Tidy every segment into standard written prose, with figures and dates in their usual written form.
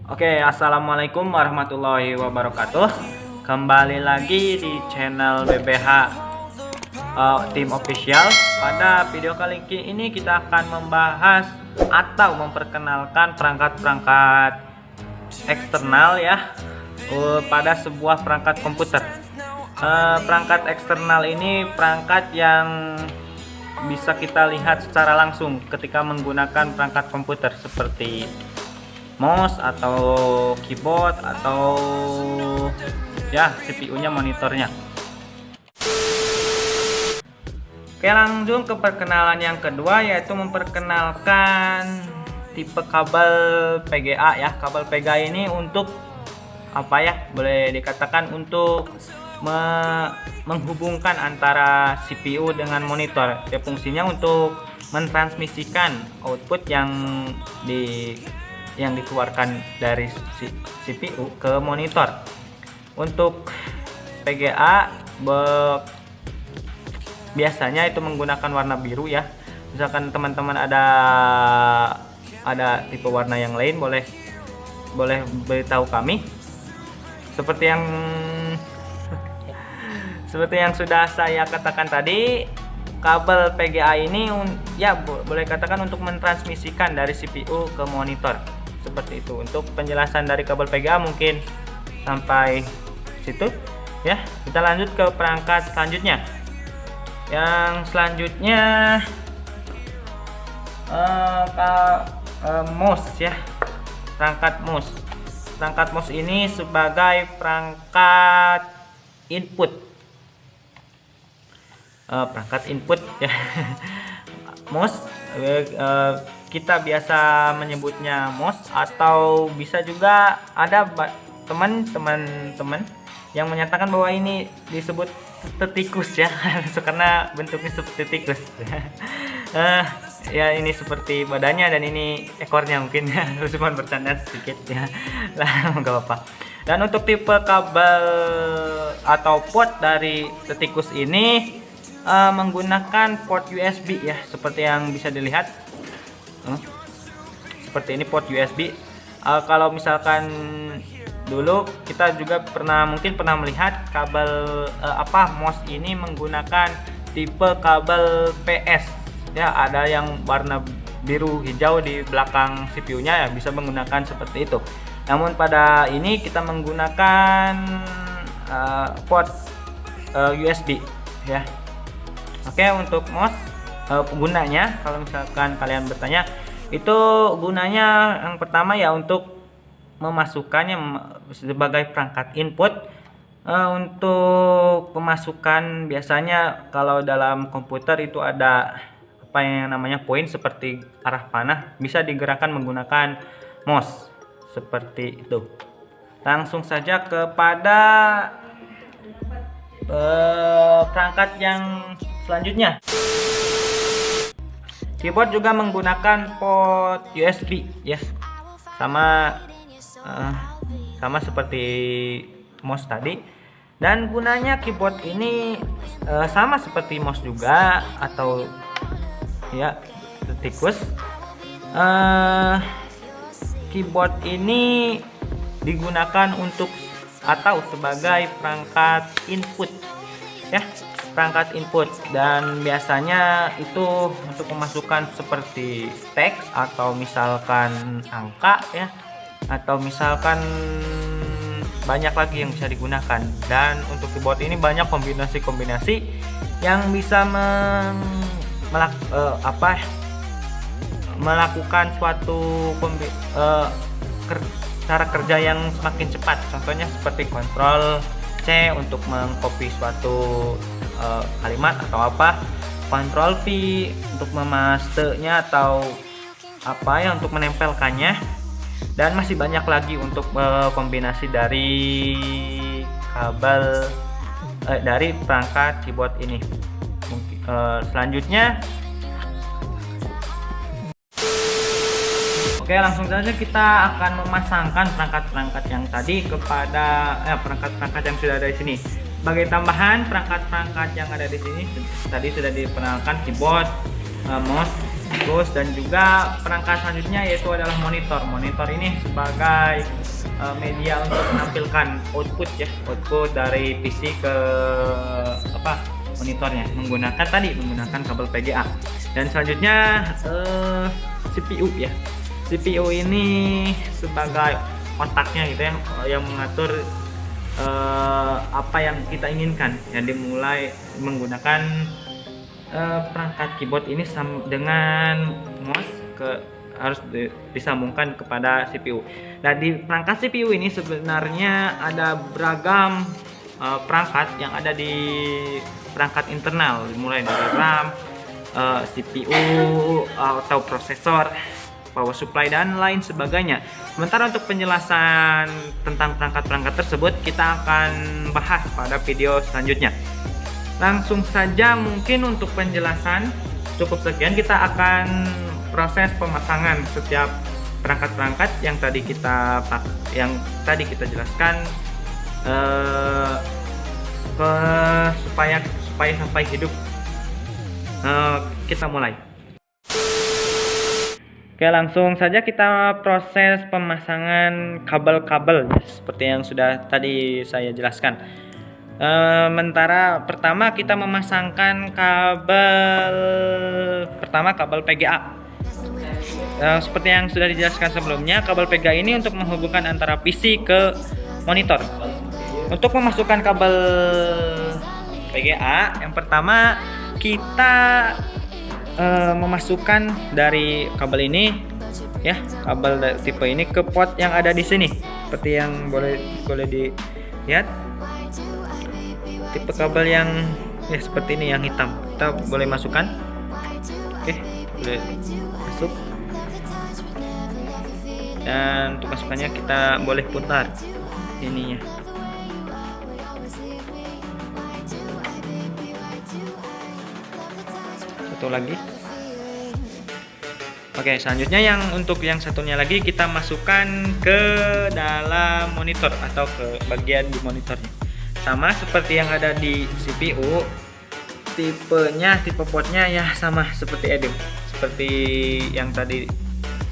Oke, assalamualaikum warahmatullahi wabarakatuh. Kembali lagi di channel BBH Tim Official. Pada video kali ini kita akan membahas atau memperkenalkan perangkat-perangkat eksternal ya pada sebuah perangkat komputer. Perangkat eksternal ini perangkat yang bisa kita lihat secara langsung ketika menggunakan perangkat komputer seperti mouse atau keyboard atau ya CPU-nya, monitornya. Oke, langsung ke perkenalan yang kedua, yaitu memperkenalkan tipe kabel PGA ya. Kabel PGA ini untuk apa ya? Boleh dikatakan untuk menghubungkan antara CPU dengan monitor. Ya, fungsinya untuk mentransmisikan output yang dikeluarkan dari CPU ke monitor. Untuk PGA biasanya itu menggunakan warna biru ya. Misalkan teman-teman ada tipe warna yang lain, boleh beritahu kami. Seperti yang sudah saya katakan tadi, kabel PGA ini ya boleh katakan untuk mentransmisikan dari CPU ke monitor. Seperti itu. Untuk penjelasan dari kabel PGA mungkin sampai situ ya. Kita lanjut ke perangkat selanjutnya. Yang selanjutnya mouse ya. Perangkat mouse ini sebagai perangkat input. Perangkat input ya. Mouse kita biasa menyebutnya mouse, atau bisa juga ada teman-teman yang menyatakan bahwa ini disebut tikus ya. Karena bentuknya seperti tikus. Ya, ini seperti badannya dan ini ekornya mungkin ya. Cuma bercanda sedikit ya. Lah, nggak apa-apa. Dan untuk tipe kabel atau port dari tikus ini menggunakan port USB ya, seperti yang bisa dilihat. Seperti ini port USB. Kalau misalkan dulu kita juga mungkin pernah melihat kabel mouse ini menggunakan tipe kabel PS ya, ada yang warna biru hijau di belakang CPU-nya ya, bisa menggunakan seperti itu. Namun pada ini kita menggunakan port USB ya. Oke, untuk mouse gunanya, kalau misalkan kalian bertanya, itu gunanya yang pertama ya untuk memasukkannya sebagai perangkat input. Untuk pemasukan biasanya kalau dalam komputer itu ada apa yang namanya poin seperti arah panah, bisa digerakkan menggunakan mouse seperti itu. Langsung saja kepada perangkat yang selanjutnya. Keyboard juga menggunakan port USB ya, sama seperti mouse tadi. Dan gunanya keyboard ini sama seperti mouse juga, atau ya tikus. Keyboard ini digunakan untuk atau sebagai perangkat input ya, perangkat input, dan biasanya itu untuk memasukkan seperti teks atau misalkan angka ya, atau misalkan banyak lagi yang bisa digunakan. Dan untuk keyboard ini banyak kombinasi-kombinasi yang bisa melakukan suatu cara kerja yang semakin cepat. Contohnya seperti Ctrl C untuk mengcopy suatu kalimat atau apa, Ctrl V untuk memastenya atau apa ya, untuk menempelkannya, dan masih banyak lagi untuk kombinasi dari kabel dari perangkat keyboard ini. Selanjutnya, oke, langsung saja kita akan memasangkan perangkat-perangkat yang tadi kepada perangkat-perangkat yang sudah ada di sini. Sebagai tambahan, perangkat-perangkat yang ada di sini tadi sudah diperkenalkan: keyboard, mouse, Terus dan juga perangkat selanjutnya yaitu adalah monitor. Monitor ini sebagai media untuk menampilkan output ya, output dari PC ke monitornya menggunakan kabel PGA. Dan selanjutnya CPU ya. CPU ini sebagai otaknya gitu ya, yang mengatur apa yang kita inginkan. Yang dimulai menggunakan perangkat keyboard ini dengan mouse harus disambungkan kepada CPU. Nah, di perangkat CPU ini sebenarnya ada beragam perangkat yang ada di perangkat internal, mulai dari RAM, CPU atau prosesor, power supply dan lain sebagainya. Sementara untuk penjelasan tentang perangkat-perangkat tersebut kita akan bahas pada video selanjutnya. Langsung saja, mungkin untuk penjelasan cukup sekian. Kita akan proses pemasangan setiap perangkat-perangkat yang tadi kita jelaskan supaya sampai hidup. Kita mulai. Oke, langsung saja kita proses pemasangan kabel-kabel seperti yang sudah tadi saya jelaskan. Pertama kita memasangkan kabel PGA. Seperti yang sudah dijelaskan sebelumnya, kabel PGA ini untuk menghubungkan antara PC ke monitor. Untuk memasukkan kabel PGA, yang pertama kita memasukkan dari kabel ini ya, kabel tipe ini ke port yang ada di sini. Seperti yang boleh dilihat, tipe kabel yang ya seperti ini, yang hitam. Kita boleh masukkan. Oke, boleh masuk. Dan untuk masukannya kita boleh putar ininya. Satu lagi. Oke, selanjutnya untuk yang satunya lagi kita masukkan ke dalam monitor atau ke bagian di monitornya. Sama seperti yang ada di CPU, tipe portnya ya sama seperti Edim, seperti yang tadi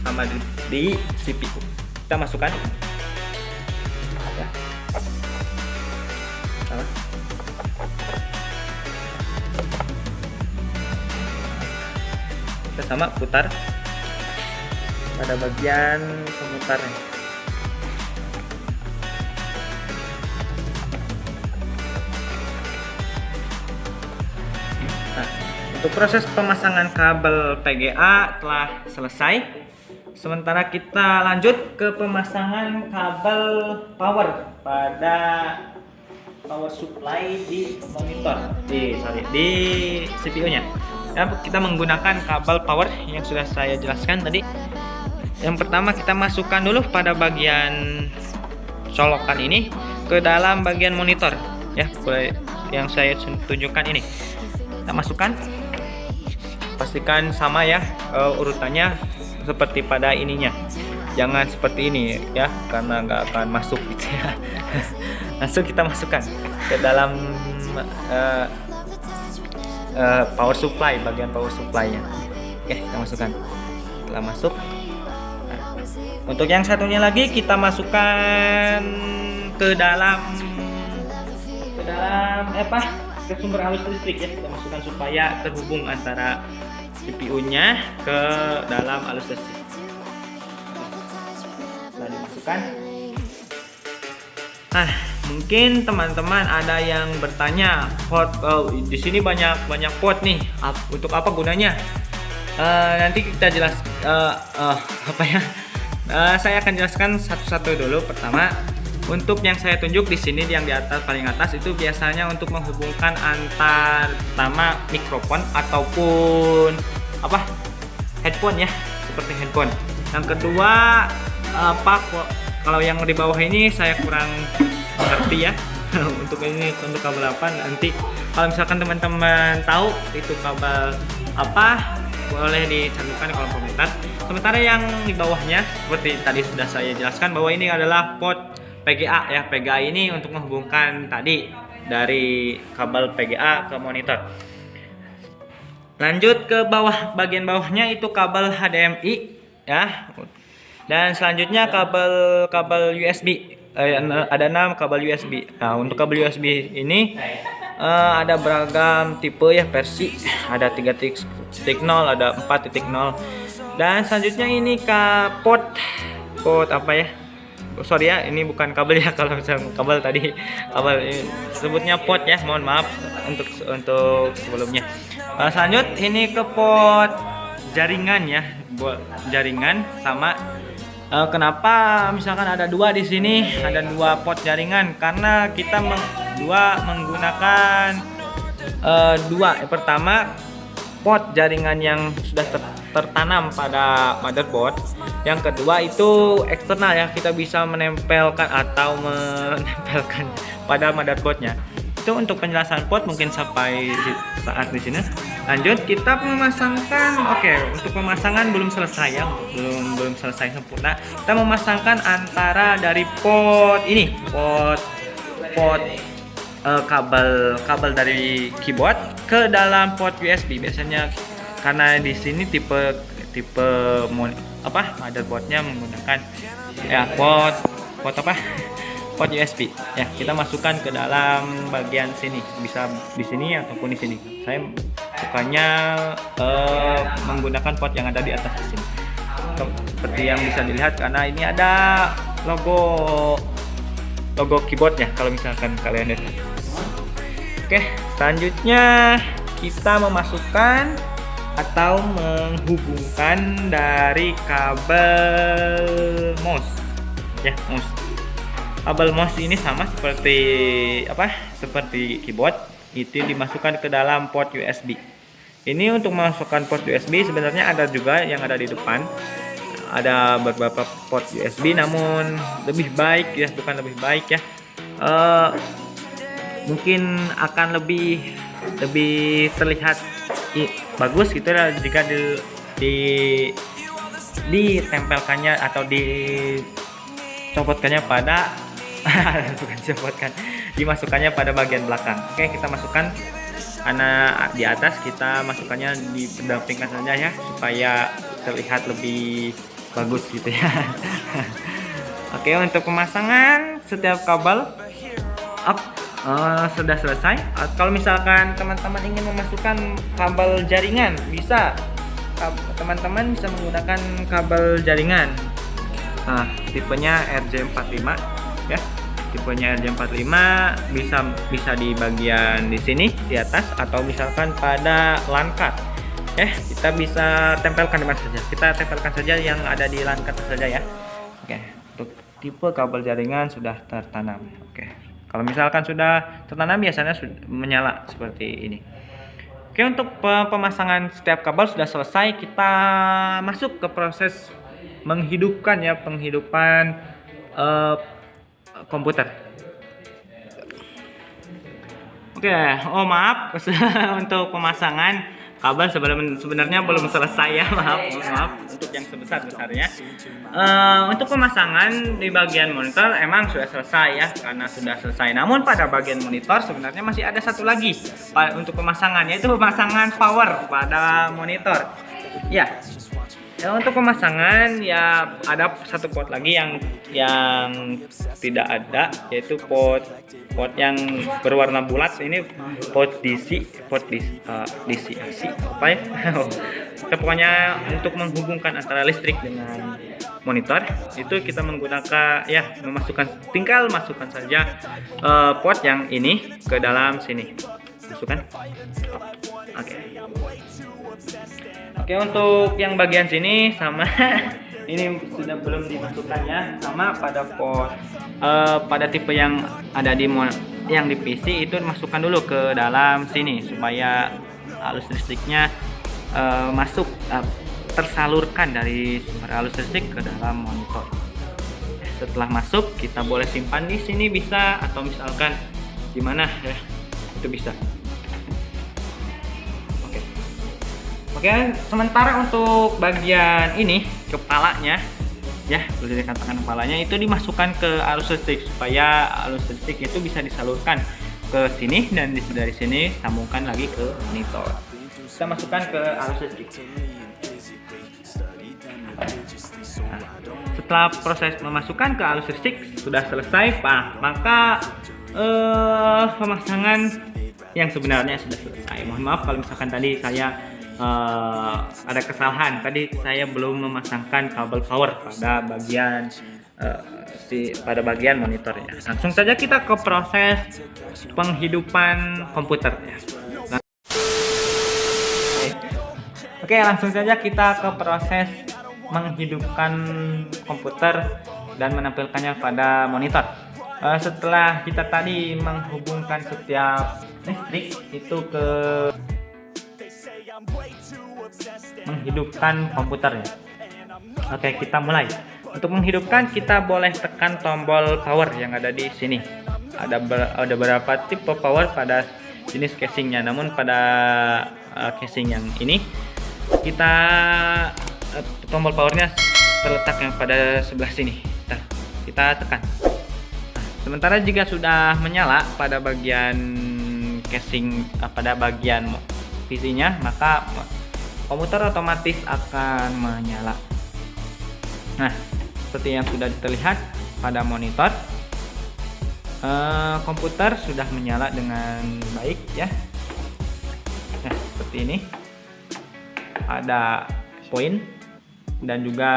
sama di CPU. Kita masukkan ya. Sama. Kita sama putar pada bagian pemutarnya. Nah, untuk proses pemasangan kabel PGA telah selesai. Sementara kita lanjut ke pemasangan kabel power pada power supply di monitor, di CPU-nya. Ya, kita menggunakan kabel power yang sudah saya jelaskan tadi. Yang pertama kita masukkan dulu pada bagian colokan ini ke dalam bagian monitor ya, yang saya tunjukkan ini. Kita masukkan, pastikan sama ya urutannya seperti pada ininya. Jangan seperti ini ya, karena nggak akan masuk gitu ya. Langsung kita masukkan ke dalam power supply, bagian power supply-nya. Oke, kita masukkan. Setelah masuk, untuk yang satunya lagi kita masukkan ke sumber arus listrik ya. Kita masukkan supaya terhubung antara CPU-nya ke dalam arus listrik. Setelah dimasukkan, mungkin teman-teman ada yang bertanya, di sini banyak port nih, untuk apa gunanya? Nanti kita jelas saya akan jelaskan satu-satu dulu. Pertama, untuk yang saya tunjuk di sini yang di atas, paling atas itu biasanya untuk menghubungkan antar pertama mikrofon ataupun headphone ya, seperti headphone. Yang kedua kalau yang di bawah ini saya kurang ngerti ya. Untuk kabel apa, nanti kalau misalkan teman-teman tahu itu kabel apa, boleh dicantumkan di kolom komentar. Sementara yang di bawahnya seperti tadi sudah saya jelaskan bahwa ini adalah port PGA ya. PGA ini untuk menghubungkan tadi dari kabel PGA ke monitor. Lanjut ke bawah, bagian bawahnya itu kabel HDMI ya. Dan selanjutnya kabel USB. Ada 6 kabel USB. Nah, untuk kabel USB ini ada beragam tipe ya, versi. Ada 3.0, ada 4.0. Dan selanjutnya ini port apa ya? Oh, sorry ya, ini bukan kabel ya. Kalau misalnya kabel tadi kabel ini sebutnya port ya. Mohon maaf untuk sebelumnya. Selanjut ini ke port jaringan ya, buat jaringan sama. Kenapa misalkan ada dua di sini, ada 2 port jaringan? Karena kita menggunakan dua. Yang pertama, port jaringan yang sudah tertanam pada motherboard. Yang kedua itu eksternal ya, kita bisa menempelkan pada motherboardnya. Itu untuk penjelasan port mungkin sampai saat di sini. Lanjut kita memasangkan. Oke, untuk pemasangan belum selesai ya, belum selesai sempurna. Kita memasangkan antara dari port ini, kabel dari keyboard ke dalam port USB. Biasanya karena di sini tipe motherboardnya menggunakan ya port USB ya. Kita masukkan ke dalam bagian sini, bisa di sini ataupun di sini. Saya sukanya menggunakan port yang ada di atas di sini, seperti yang bisa dilihat, karena ini ada logo keyboardnya kalau misalkan kalian lihat. Oke, selanjutnya kita memasukkan atau menghubungkan dari kabel mouse ya, kabel mouse ini sama seperti keyboard, itu dimasukkan ke dalam port USB. Ini untuk memasukkan port USB sebenarnya ada juga yang ada di depan, ada beberapa port USB, namun lebih baik ya, bukan lebih baik ya, mungkin akan lebih terlihat bagus gitu lah jika ditempelkannya atau dicopotkannya pada dimasukkannya pada bagian belakang. Oke, kita masukkan di atas, kita masukkannya di pendampingkan saja ya, supaya terlihat lebih bagus gitu ya. Oke, untuk pemasangan setiap kabel sudah selesai. Kalau misalkan teman-teman ingin memasukkan kabel jaringan, bisa teman-teman bisa menggunakan kabel jaringan. Nah, tipenya RJ45 ya. Tipenya RJ45 bisa di bagian di sini di atas, atau misalkan pada LAN card. Kita bisa tempelkan di mana saja. Kita tempelkan saja yang ada di LAN card saja ya. Oke, untuk tipe kabel jaringan sudah tertanam. Oke. Kalau misalkan sudah tertanam biasanya sudah menyala seperti ini. Oke, untuk pemasangan setiap kabel sudah selesai. Kita masuk ke proses penghidupan komputer. Oke, maaf untuk pemasangan kabel sebenarnya belum selesai ya, maaf untuk yang sebesar-besarnya. Untuk pemasangan di bagian monitor emang sudah selesai ya, karena sudah selesai. Namun pada bagian monitor sebenarnya masih ada satu lagi untuk pemasangan, yaitu pemasangan power pada monitor. Ya, untuk pemasangan ya ada satu port lagi yang tidak ada, yaitu port yang berwarna bulat. Ini port DC apa ya? Pokoknya untuk menghubungkan antara listrik dengan monitor, itu kita menggunakan ya, tinggal masukkan saja port yang ini ke dalam sini. Masukkan. Oke, untuk yang bagian sini sama ini sudah belum dimasukkannya, sama pada port pada tipe yang ada di PC itu masukkan dulu ke dalam sini supaya arus listriknya tersalurkan dari sumber arus listrik ke dalam monitor. Setelah masuk, kita boleh simpan di sini bisa, atau misalkan gimana ya, itu bisa. Oke, sementara untuk bagian ini kepalanya ya, boleh dikatakan kepalanya itu dimasukkan ke arus listrik supaya arus listrik itu bisa disalurkan ke sini, dan dari sini sambungkan lagi ke monitor. kita masukkan ke arus listrik. Nah, setelah proses memasukkan ke arus listrik sudah selesai, maka pemasangan yang sebenarnya sudah selesai. Mohon maaf kalau misalkan tadi saya ada kesalahan. Tadi saya belum memasangkan kabel power pada bagian monitornya. Langsung saja kita ke proses penghidupan komputer ya. Oke, langsung saja kita ke proses menghidupkan komputer dan menampilkannya pada monitor. Setelah kita tadi menghubungkan setiap listrik itu ke menghidupkan komputernya. Oke, kita mulai. Untuk menghidupkan kita boleh tekan tombol power yang ada di sini. Ada beberapa tipe power pada jenis casingnya, namun pada casing yang ini kita tombol powernya terletak yang pada sebelah sini. Kita tekan. Sementara jika sudah menyala pada bagian casing, pada bagian PC-nya, maka komputer otomatis akan menyala. Nah, seperti yang sudah terlihat pada monitor, komputer sudah menyala dengan baik ya. Nah, seperti ini. Ada poin dan juga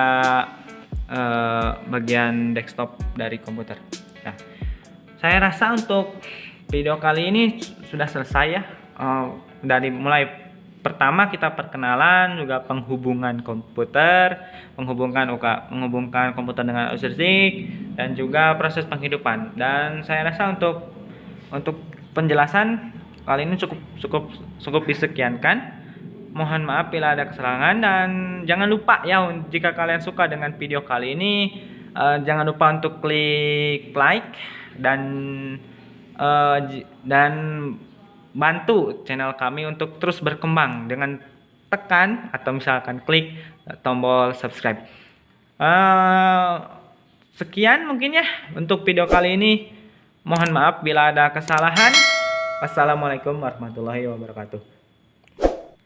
bagian desktop dari komputer. Nah, saya rasa untuk video kali ini sudah selesai ya. Dari mulai pertama kita perkenalan, juga penghubungan komputer, menghubungkan komputer dengan arus listrik, dan juga proses penghidupan. Dan saya rasa untuk penjelasan kali ini cukup disekiankan. Mohon maaf bila ada kesalahan, dan jangan lupa ya, jika kalian suka dengan video kali ini, jangan lupa untuk klik like dan bantu channel kami untuk terus berkembang dengan tekan atau misalkan klik tombol subscribe. Sekian mungkin ya untuk video kali ini. Mohon maaf bila ada kesalahan. Wassalamualaikum warahmatullahi wabarakatuh.